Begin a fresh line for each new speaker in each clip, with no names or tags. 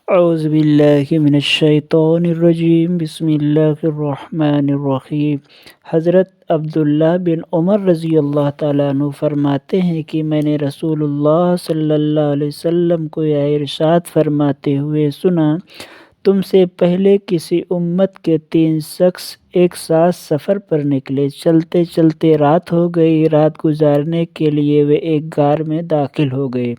اعوذ باللہ من الشیطان الرجیم، بسم اللہ الرحمن الرحیم۔ حضرت عبداللہ بن عمر رضی اللہ تعالیٰ عنہ فرماتے ہیں کہ میں نے رسول اللہ صلی اللہ علیہ وسلم کو یہ ارشاد فرماتے ہوئے سنا، تم سے پہلے کسی امت کے 3 شخص ایک ساتھ سفر پر نکلے، چلتے چلتے رات ہو گئی، رات گزارنے کے لیے وہ ایک غار میں داخل ہو گئے۔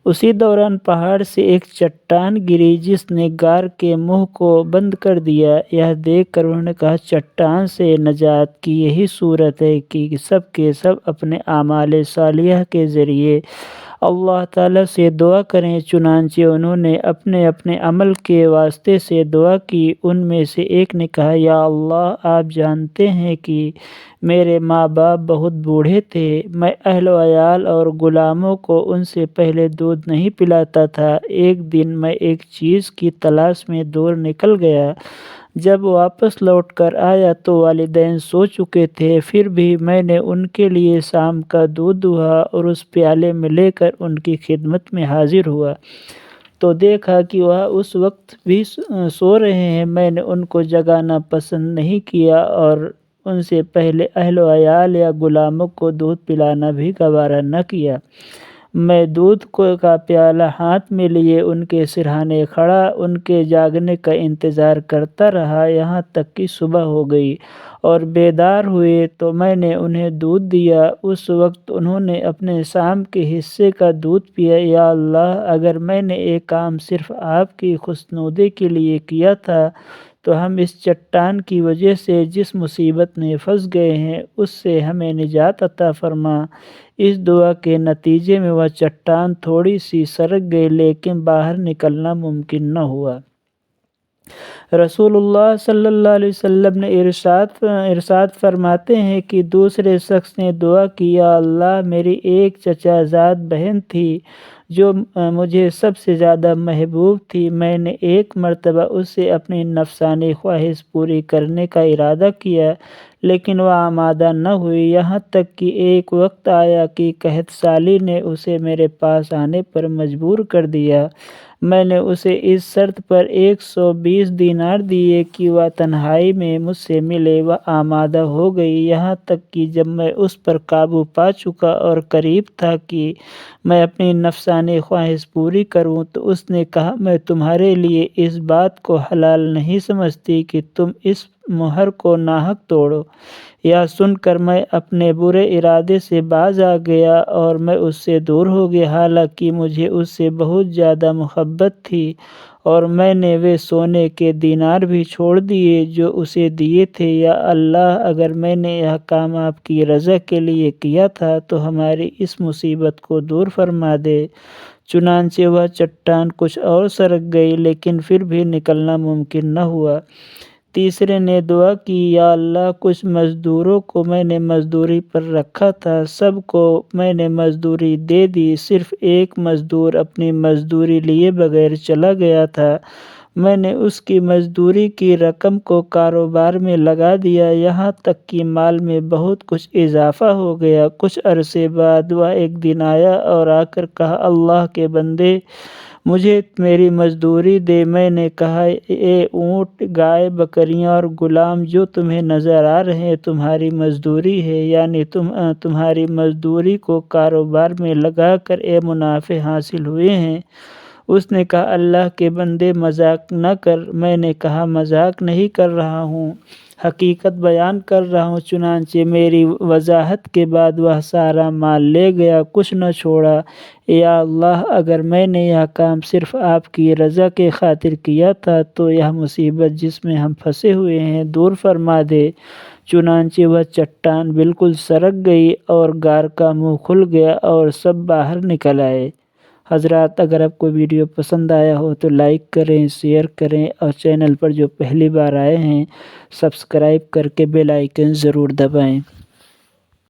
اسی دوران پہاڑ سے ایک چٹان گری جس نے غار کے منہ کو بند کر دیا۔ یہ دیکھ کر انہوں نے کہا، چٹان سے نجات کی یہی صورت ہے کہ سب کے سب اپنے اعمال صالحہ کے ذریعے اللہ تعالیٰ سے دعا کریں۔ چنانچہ انہوں نے اپنے اپنے عمل کے واسطے سے دعا کی۔ ان میں سے ایک نے کہا، یا اللہ، آپ جانتے ہیں کہ میرے ماں باپ بہت بوڑھے تھے، میں اہل و عیال اور غلاموں کو ان سے پہلے دودھ نہیں پلاتا تھا۔ ایک دن میں ایک چیز کی تلاش میں دور نکل گیا، جب واپس لوٹ کر آیا تو والدین سو چکے تھے، پھر بھی میں نے ان کے لیے شام کا دودھ دہا اور اس پیالے میں لے کر ان کی خدمت میں حاضر ہوا تو دیکھا کہ وہ اس وقت بھی سو رہے ہیں۔ میں نے ان کو جگانا پسند نہیں کیا اور ان سے پہلے اہل و عیال یا غلاموں کو دودھ پلانا بھی گوارا نہ کیا۔ میں دودھ کا پیالہ ہاتھ میں لیے ان کے سرہانے کھڑا ان کے جاگنے کا انتظار کرتا رہا، یہاں تک کہ صبح ہو گئی اور بیدار ہوئے تو میں نے انہیں دودھ دیا۔ اس وقت انہوں نے اپنے شام کے حصے کا دودھ پیا۔ یا اللہ، اگر میں نے ایک کام صرف آپ کی خوشنودی کے لیے کیا تھا تو ہم اس چٹان کی وجہ سے جس مصیبت میں پھنس گئے ہیں اس سے ہمیں نجات عطا فرما۔ اس دعا کے نتیجے میں وہ چٹان تھوڑی سی سرک گئی لیکن باہر نکلنا ممکن نہ ہوا۔ رسول اللہ صلی اللہ علیہ وسلم نے ارشاد فرماتے ہیں کہ دوسرے شخص نے دعا کی، یا اللہ، میری ایک چچا زاد بہن تھی جو مجھے سب سے زیادہ محبوب تھی۔ میں نے ایک مرتبہ اس سے اپنی نفسانی خواہش پوری کرنے کا ارادہ کیا لیکن وہ آمادہ نہ ہوئی، یہاں تک کہ ایک وقت آیا کہ قحط سالی نے اسے میرے پاس آنے پر مجبور کر دیا۔ میں نے اسے اس شرط پر 120 دینار دیے کہ وہ تنہائی میں مجھ سے ملے۔ وہ آمادہ ہو گئی، یہاں تک کہ جب میں اس پر قابو پا چکا اور قریب تھا کہ میں اپنی نفسانی خواہش پوری کروں تو اس نے کہا، میں تمہارے لیے اس بات کو حلال نہیں سمجھتی کہ تم اس مہر کو ناحق توڑو۔ یہ سن کر میں اپنے برے ارادے سے باز آ گیا اور میں اس سے دور ہو گیا، حالانکہ مجھے اس سے بہت زیادہ محبت تھی اور میں نے وہ سونے کے دینار بھی چھوڑ دیے جو اسے دیے تھے۔ یا اللہ، اگر میں نے یہ کام آپ کی رضا کے لیے کیا تھا تو ہماری اس مصیبت کو دور فرما دے۔ چنانچہ وہ چٹان کچھ اور سرک گئی لیکن پھر بھی نکلنا ممکن نہ ہوا۔ تیسرے نے دعا کی، یا اللہ، کچھ مزدوروں کو میں نے مزدوری پر رکھا تھا، سب کو میں نے مزدوری دے دی، صرف ایک مزدور اپنی مزدوری لیے بغیر چلا گیا تھا۔ میں نے اس کی مزدوری کی رقم کو کاروبار میں لگا دیا، یہاں تک کہ مال میں بہت کچھ اضافہ ہو گیا۔ کچھ عرصے بعد وہ ایک دن آیا اور آ کر کہا، اللہ کے بندے، مجھے میری مزدوری دے۔ میں نے کہا، اے اونٹ، گائے، بکریاں اور غلام جو تمہیں نظر آ رہے ہیں تمہاری مزدوری ہے، یعنی تمہاری مزدوری کو کاروبار میں لگا کر اے منافع حاصل ہوئے ہیں۔ اس نے کہا، اللہ کے بندے، مذاق نہ کر۔ میں نے کہا، مذاق نہیں کر رہا ہوں، حقیقت بیان کر رہا ہوں۔ چنانچہ میری وضاحت کے بعد وہ سارا مال لے گیا، کچھ نہ چھوڑا۔ یا اللہ، اگر میں نے یہ کام صرف آپ کی رضا کے خاطر کیا تھا تو یہ مصیبت جس میں ہم پھنسے ہوئے ہیں دور فرما دے۔ چنانچہ وہ چٹان بالکل سرک گئی اور غار کا منہ کھل گیا اور سب باہر نکل آئے۔ حضرات، اگر آپ کو ویڈیو پسند آیا ہو تو لائک کریں، شیئر کریں اور چینل پر جو پہلی بار آئے ہیں سبسکرائب کر کے بیل آئیکن ضرور دبائیں۔